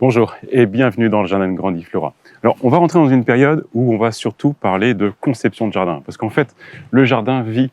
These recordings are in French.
Bonjour et bienvenue dans le Jardin de Grandiflora. Alors, on va rentrer dans une période où on va surtout parler de conception de jardin. Parce qu'en fait, le jardin vit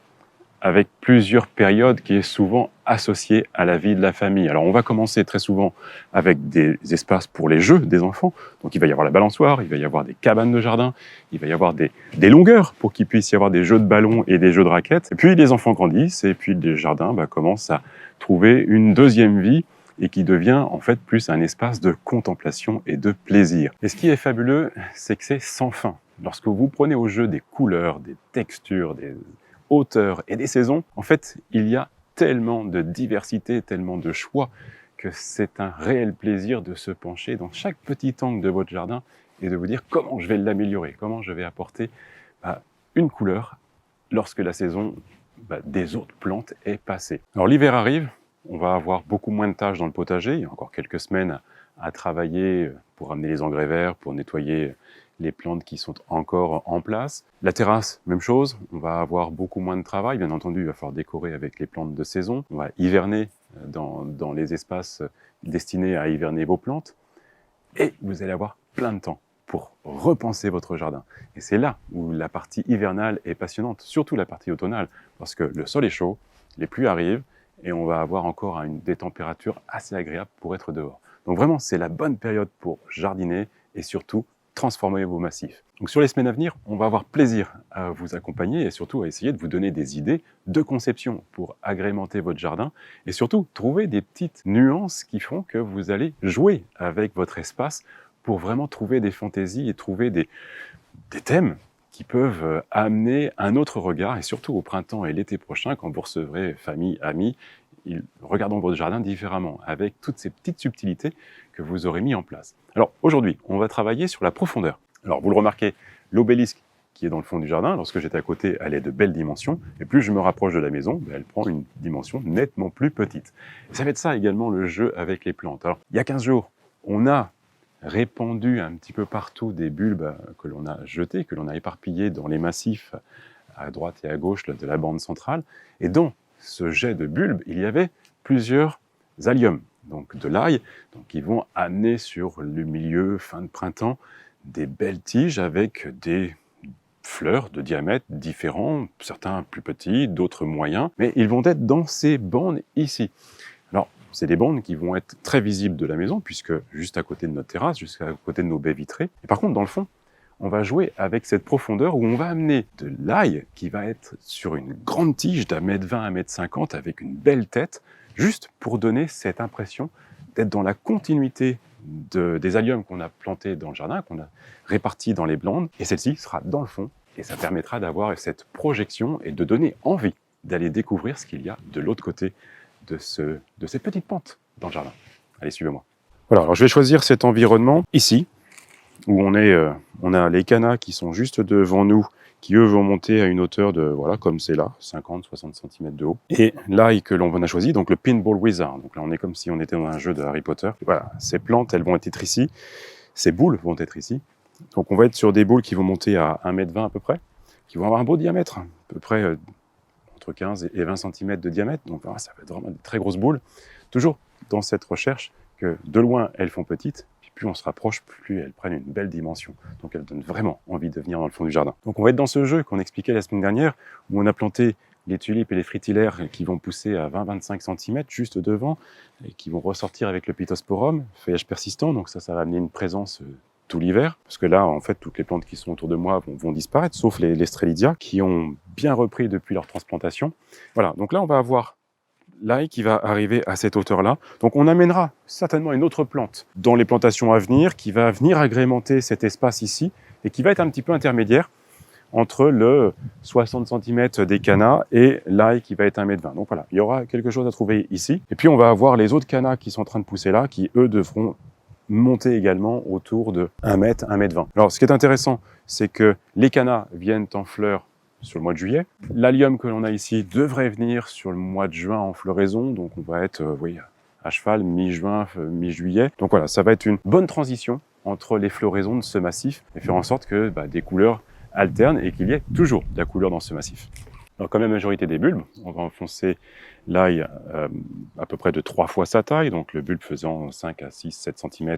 avec plusieurs périodes qui est souvent associée à la vie de la famille. Alors, on va commencer très souvent avec des espaces pour les jeux des enfants. Donc, il va y avoir la balançoire, il va y avoir des cabanes de jardin, il va y avoir des longueurs pour qu'il puisse y avoir des jeux de ballon et des jeux de raquettes. Et puis, les enfants grandissent et puis le jardin commence à trouver une deuxième vie et qui devient en fait plus un espace de contemplation et de plaisir. Et ce qui est fabuleux, c'est que c'est sans fin. Lorsque vous prenez au jeu des couleurs, des textures, des hauteurs et des saisons, en fait, il y a tellement de diversité, tellement de choix, que c'est un réel plaisir de se pencher dans chaque petit angle de votre jardin et de vous dire comment je vais l'améliorer, comment je vais apporter une couleur lorsque la saison des autres plantes est passée. Alors l'hiver arrive, on va avoir beaucoup moins de tâches dans le potager. Il y a encore quelques semaines à travailler pour amener les engrais verts, pour nettoyer les plantes qui sont encore en place. La terrasse, même chose. On va avoir beaucoup moins de travail. Bien entendu, il va falloir décorer avec les plantes de saison. On va hiverner dans les espaces destinés à hiverner vos plantes. Et vous allez avoir plein de temps pour repenser votre jardin. Et c'est là où la partie hivernale est passionnante, surtout la partie automnale, parce que le sol est chaud, les pluies arrivent, et on va avoir encore des températures assez agréables pour être dehors. Donc vraiment, c'est la bonne période pour jardiner et surtout transformer vos massifs. Donc sur les semaines à venir, on va avoir plaisir à vous accompagner et surtout à essayer de vous donner des idées de conception pour agrémenter votre jardin et surtout trouver des petites nuances qui font que vous allez jouer avec votre espace pour vraiment trouver des fantaisies et trouver des thèmes qui peuvent amener un autre regard, et surtout au printemps et l'été prochain, quand vous recevrez famille, amis, regardons votre jardin différemment, avec toutes ces petites subtilités que vous aurez mis en place. Alors aujourd'hui, on va travailler sur la profondeur. Alors vous le remarquez, l'obélisque qui est dans le fond du jardin, lorsque j'étais à côté, elle est de belles dimensions, et plus je me rapproche de la maison, elle prend une dimension nettement plus petite. Ça va être ça également le jeu avec les plantes. Alors il y a 15 jours, on a répandu un petit peu partout des bulbes que l'on a jetés, que l'on a éparpillés dans les massifs à droite et à gauche de la bande centrale. Et dans ce jet de bulbes, il y avait plusieurs alliums, donc de l'ail, qui vont amener sur le milieu, fin de printemps, des belles tiges avec des fleurs de diamètre différents, certains plus petits, d'autres moyens, mais ils vont être dans ces bandes ici. Alors, c'est des bandes qui vont être très visibles de la maison, puisque juste à côté de notre terrasse, juste à côté de nos baies vitrées. Et par contre, dans le fond, on va jouer avec cette profondeur où on va amener de l'ail qui va être sur une grande tige d'1,20 m, 1,50 m avec une belle tête, juste pour donner cette impression d'être dans la continuité des alliums qu'on a plantés dans le jardin, qu'on a répartis dans les bandes. Et celle-ci sera dans le fond, et ça permettra d'avoir cette projection et de donner envie d'aller découvrir ce qu'il y a de l'autre côté de cette petite pente dans le jardin. Allez, suivez-moi. Voilà, alors je vais choisir cet environnement ici, où on a les cannas qui sont juste devant nous, qui eux vont monter à une hauteur de, voilà, comme c'est là, 50-60 cm de haut. Et l'ail que l'on a choisi, donc le Pinball Wizard. Donc là, on est comme si on était dans un jeu de Harry Potter. Et voilà, ces plantes, elles vont être ici. Ces boules vont être ici. Donc on va être sur des boules qui vont monter à 1,20 m à peu près, qui vont avoir un beau diamètre, à peu près entre 15 et 20 cm de diamètre, donc voilà, ça va être vraiment de très grosses boules. Toujours dans cette recherche que de loin, elles font petites, puis plus on se rapproche, plus elles prennent une belle dimension. Donc elles donnent vraiment envie de venir dans le fond du jardin. Donc on va être dans ce jeu qu'on expliquait la semaine dernière, où on a planté les tulipes et les fritillaires qui vont pousser à 20-25 cm juste devant, et qui vont ressortir avec le pittosporum, feuillage persistant, donc ça va amener une présence tout l'hiver, parce que là, en fait, toutes les plantes qui sont autour de moi vont disparaître, sauf les Strelitzia, qui ont bien repris depuis leur transplantation. Voilà, donc là, on va avoir l'ail qui va arriver à cette hauteur-là. Donc on amènera certainement une autre plante dans les plantations à venir, qui va venir agrémenter cet espace ici, et qui va être un petit peu intermédiaire entre le 60 cm des cannas et l'ail qui va être 1,20 m. Donc voilà, il y aura quelque chose à trouver ici. Et puis on va avoir les autres cannas qui sont en train de pousser là, qui eux devront monter également autour de 1 m, 1,20 m. Alors, ce qui est intéressant, c'est que les cannas viennent en fleurs sur le mois de juillet. L'allium que l'on a ici devrait venir sur le mois de juin en floraison, donc on va être à cheval mi-juin, mi-juillet. Donc voilà, ça va être une bonne transition entre les floraisons de ce massif et faire en sorte que des couleurs alternent et qu'il y ait toujours de la couleur dans ce massif. Alors, comme la majorité des bulbes, on va enfoncer l'ail à peu près de 3 fois sa taille. Donc, le bulbe faisant 5 à 6, 7 cm,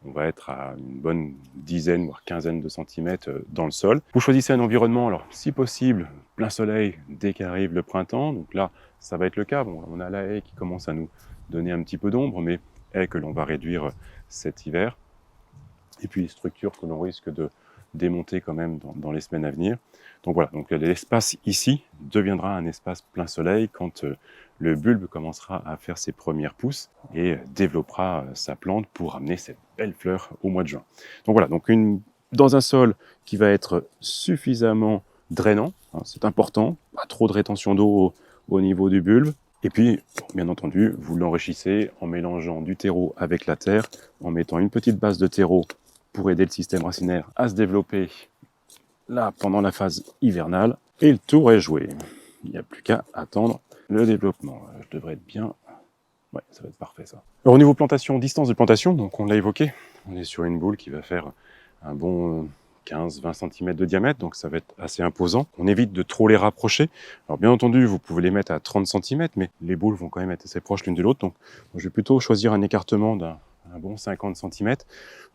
on va être à une bonne dizaine, voire quinzaine de centimètres dans le sol. Vous choisissez un environnement, alors si possible, plein soleil dès qu'arrive le printemps. Donc là, ça va être le cas. Bon, on a la haie qui commence à nous donner un petit peu d'ombre, mais haie que l'on va réduire cet hiver. Et puis, structure que l'on risque de démonter quand même dans les semaines à venir. Donc voilà, donc l'espace ici deviendra un espace plein soleil quand le bulbe commencera à faire ses premières pousses et développera sa plante pour amener cette belle fleur au mois de juin. Donc voilà, donc dans un sol qui va être suffisamment drainant, hein, c'est important, pas trop de rétention d'eau au niveau du bulbe. Et puis, bien entendu, vous l'enrichissez en mélangeant du terreau avec la terre, en mettant une petite base de terreau pour aider le système racinaire à se développer là pendant la phase hivernale. Et le tour est joué. Il n'y a plus qu'à attendre le développement. Je devrais être bien. Ouais, ça va être parfait ça. Alors au niveau plantation, distance de plantation, donc on l'a évoqué, on est sur une boule qui va faire un bon 15-20 cm de diamètre, donc ça va être assez imposant. On évite de trop les rapprocher. Alors bien entendu, vous pouvez les mettre à 30 cm, mais les boules vont quand même être assez proches l'une de l'autre, donc je vais plutôt choisir un écartement d'un bon 50 cm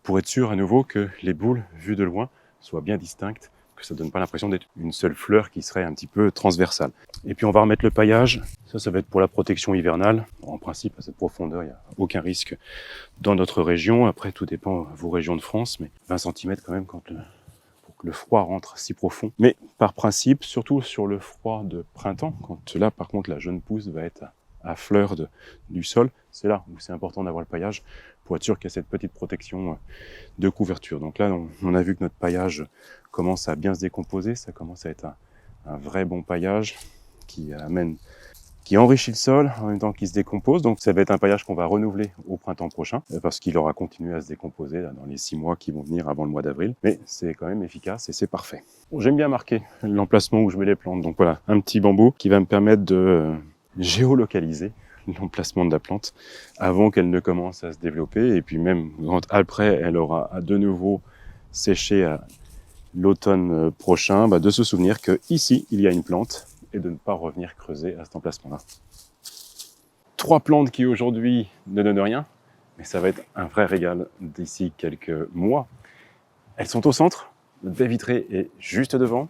pour être sûr à nouveau que les boules, vues de loin, soient bien distinctes, que ça ne donne pas l'impression d'être une seule fleur qui serait un petit peu transversale. Et puis on va remettre le paillage, ça va être pour la protection hivernale. En principe, à cette profondeur, il n'y a aucun risque dans notre région. Après, tout dépend de vos régions de France, mais 20 cm quand même pour que le froid rentre si profond. Mais par principe, surtout sur le froid de printemps, quand là par contre la jeune pousse va être à fleur du sol, c'est là où c'est important d'avoir le paillage pour être sûr qu'il y a cette petite protection de couverture. Donc là, on a vu que notre paillage commence à bien se décomposer, ça commence à être un vrai bon paillage qui enrichit le sol en même temps qu'il se décompose. Donc ça va être un paillage qu'on va renouveler au printemps prochain parce qu'il aura continué à se décomposer là, dans les 6 mois qui vont venir avant le mois d'avril. Mais c'est quand même efficace et c'est parfait. Bon, j'aime bien marquer l'emplacement où je mets les plantes. Donc voilà, un petit bambou qui va me permettre de géolocaliser l'emplacement de la plante avant qu'elle ne commence à se développer. Et puis même quand après elle aura de nouveau séché à l'automne prochain, de se souvenir que ici il y a une plante et de ne pas revenir creuser à cet emplacement-là. 3 plantes qui aujourd'hui ne donnent rien, mais ça va être un vrai régal d'ici quelques mois. Elles sont au centre, le baie vitrée est juste devant.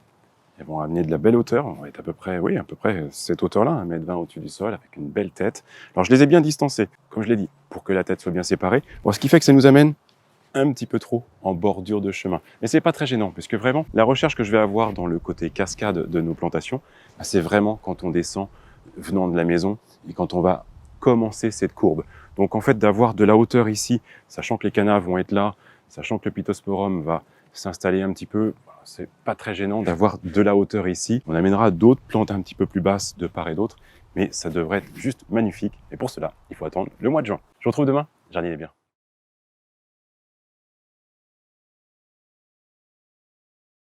Elles vont amener de la belle hauteur, on va être à peu près cette hauteur-là, 1,20 m au-dessus du sol, avec une belle tête. Alors je les ai bien distancées, comme je l'ai dit, pour que la tête soit bien séparée. Bon, ce qui fait que ça nous amène un petit peu trop en bordure de chemin. Mais c'est pas très gênant, puisque vraiment, la recherche que je vais avoir dans le côté cascade de nos plantations, c'est vraiment quand on descend venant de la maison et quand on va commencer cette courbe. Donc en fait, d'avoir de la hauteur ici, sachant que les canards vont être là, sachant que le Pittosporum va s'installer un petit peu, c'est pas très gênant d'avoir de la hauteur ici. On amènera d'autres plantes un petit peu plus basses de part et d'autre, mais ça devrait être juste magnifique. Et pour cela, il faut attendre le mois de juin. Je vous retrouve demain, jardinez bien.